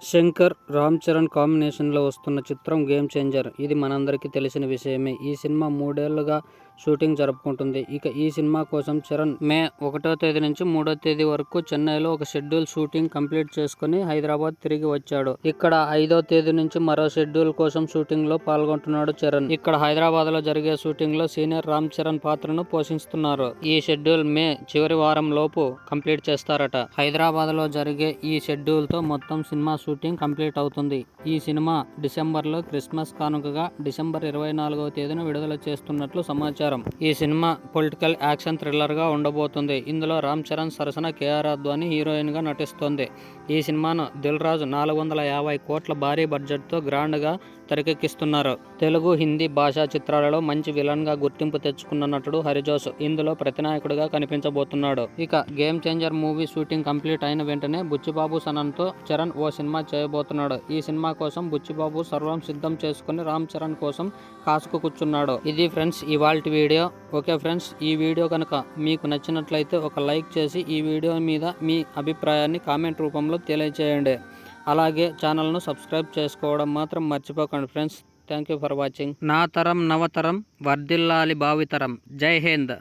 శంకర్, రామ్ చరణ్ కాంబినేషన్లో వస్తున్న చిత్రం గేమ్ చేంజర్. ఇది మనందరికీ తెలిసిన విషయమే. ఈ సినిమా 3 ఏళ్లుగా షూటింగ్ జరుపుకుంటుంది. ఇక ఈ సినిమా కోసం చరణ్ మే 1వ తేదీ నుంచి 3వ తేదీ వరకు చెన్నైలో ఒక షెడ్యూల్ షూటింగ్ కంప్లీట్ చేసుకుని హైదరాబాద్ తిరిగి వచ్చాడు. ఇక్కడ 5వ తేదీ నుంచి మరో షెడ్యూల్ కోసం షూటింగ్ లో పాల్గొంటున్నాడు చరణ్. ఇక్కడ హైదరాబాద్ లో జరిగే షూటింగ్ లో సీనియర్ రామ్ చరణ్ పాత్రను పోషిస్తున్నారు. ఈ షెడ్యూల్ మే చివరి వారం లోపు కంప్లీట్ చేస్తారట. హైదరాబాద్ లో జరిగే ఈ షెడ్యూల్ తో మొత్తం సినిమా షూటింగ్ కంప్లీట్ అవుతుంది. ఈ సినిమా డిసెంబర్లో క్రిస్మస్ కానుకగా డిసెంబర్ 24వ తేదీన విడుదల చేస్తున్నట్లు సమాచారం. ఈ సినిమా పొలిటికల్ యాక్షన్ థ్రిల్లర్ గా ఉండబోతుంది. ఇందులో రామ్ చరణ్ సరసన కేఆర్ అద్వానీ హీరోయిన్ గా నటిస్తోంది. ఈ సినిమాను దిల్ రాజు 450 కోట్ల భారీ బడ్జెట్ తో గ్రాండ్ గా తెరకెక్కిస్తున్నారు. తెలుగు, హిందీ భాషా చిత్రాలలో మంచి విలన్ గా గుర్తింపు తెచ్చుకున్న నటుడు హరిజోస్ ఇందులో ప్రతినాయకుడిగా కనిపించబోతున్నాడు. ఇక game changer movie shooting complete అయిన వెంటనే బుచ్చిబాబు సనన్తో చరణ్ ఓ సినిమా చేయబోతున్నాడు. ఈ సినిమా కోసం బుచ్చిబాబు సర్వం సిద్ధం చేసుకుని రామ్ చరణ్ కోసం కాసుకు కూర్చున్నాడు. ఇది ఫ్రెండ్స్ ఇవాల్టి వీడియో. ఓకే ఫ్రెండ్స్, ఈ వీడియో కనుక మీకు నచ్చినట్లయితే ఒక లైక్ చేసి ఈ వీడియో మీద మీ అభిప్రాయాన్ని కామెంట్ రూపంలో తెలియజేయండి. అలాగే ఛానల్ను సబ్స్క్రైబ్ చేసుకోవడం మాత్రం మర్చిపోకండి friends. Thank you for watching. నా తరం నవతరం వర్ధిల్లాలి భావితరం. జై హింద్.